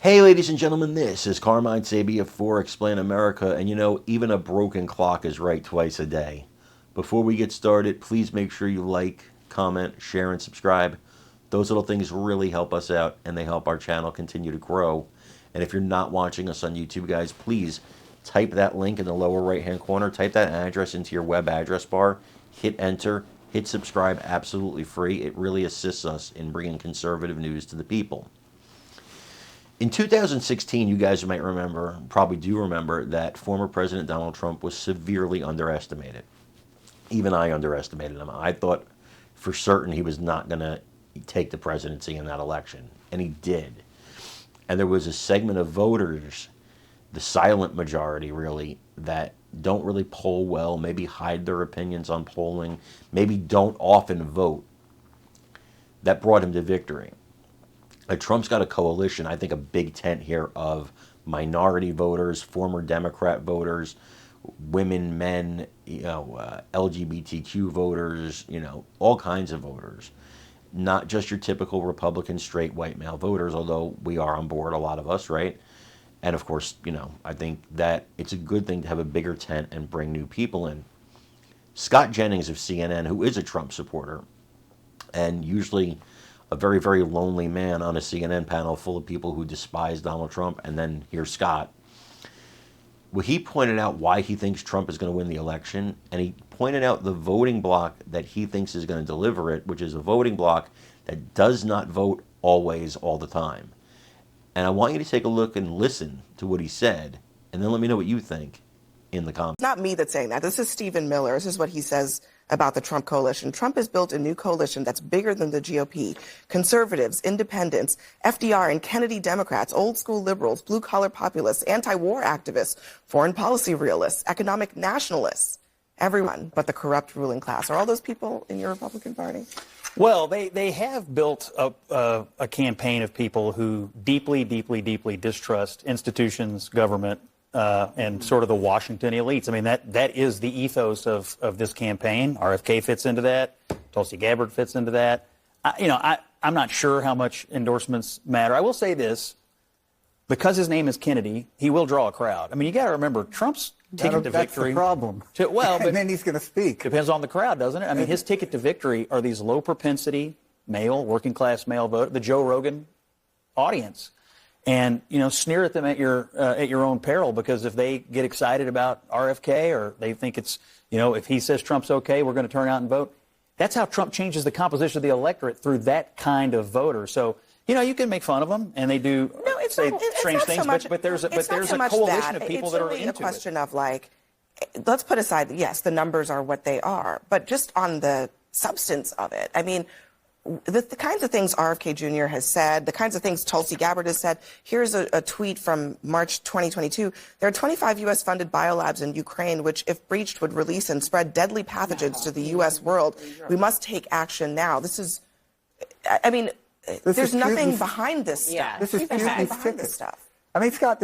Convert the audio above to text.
Hey, ladies and gentlemen, this is Carmine Sabia for Explain America, and even a broken clock is right twice a day. Before we get started, please make sure you like, comment, share, and subscribe. Those little things really help us out, and they help our channel continue to grow. And if you're not watching us on YouTube, guys, please type that link in the lower right-hand corner, type that address into your web address bar, hit enter, hit subscribe, absolutely free. It really assists us in bringing conservative news to the people. In 2016, you guys might remember, probably do remember, that former President Donald Trump was severely underestimated. Even I underestimated him. I thought for certain he was not going to take the presidency in that election, and he did. And there was a segment of voters, the silent majority really, that don't really poll well, maybe hide their opinions on polling, maybe don't often vote, that brought him to victory. Trump's got a coalition, I think a big tent here of minority voters, former Democrat voters, women, men, LGBTQ voters, all kinds of voters. Not just your typical Republican straight white male voters, although we are on board, a lot of us, right? And of course, I think that it's a good thing to have a bigger tent and bring new people in. Scott Jennings of CNN, who is a Trump supporter, and usually a very, very lonely man on a CNN panel full of people who despise Donald Trump, and then here's Scott. Well, he pointed out why he thinks Trump is going to win the election, and he pointed out the voting bloc that he thinks is going to deliver it, which is a voting bloc that does not vote always, all the time. And I want you to take a look and listen to what he said, and then let me know what you think in the comments. It's not me that's saying that. This is Stephen Miller. This is what he says about the Trump coalition. Trump has built a new coalition that's bigger than the GOP. Conservatives, independents, FDR and Kennedy Democrats, old school liberals, blue collar populists, anti-war activists, foreign policy realists, economic nationalists, everyone but the corrupt ruling class. Are all those people in your Republican Party? Well, they have built a campaign of people who deeply, deeply, deeply distrust institutions, government, and sort of the Washington elites. I mean, that is the ethos of this campaign. RFK fits into that. Tulsi Gabbard fits into that. I'm not sure how much endorsements matter. I will say this. Because his name is Kennedy, he will draw a crowd. I mean, you got to remember, Trump's ticket to victory. That's the problem. But and then he's going to speak. Depends on the crowd, doesn't it? I mean, his ticket to victory are these low propensity male, working class male vote, the Joe Rogan audience. And, sneer at them at your own peril, because if they get excited about RFK, or they think it's, if he says Trump's okay, we're going to turn out and vote. That's how Trump changes the composition of the electorate, through that kind of voter. So, you can make fun of them, and they do say strange things, but there's a coalition of people that are into it. It's really a question of, let's put aside, yes, the numbers are what they are, but just on the substance of it. I mean, the kinds of things RFK Jr. has said, the kinds of things Tulsi Gabbard has said. Here's a tweet from March 2022. There are 25 U.S.-funded biolabs in Ukraine, which, if breached, would release and spread deadly pathogens to the U.S. world. We must take action now. There's nothing behind this stuff. This is behind this stuff. I mean, Scott,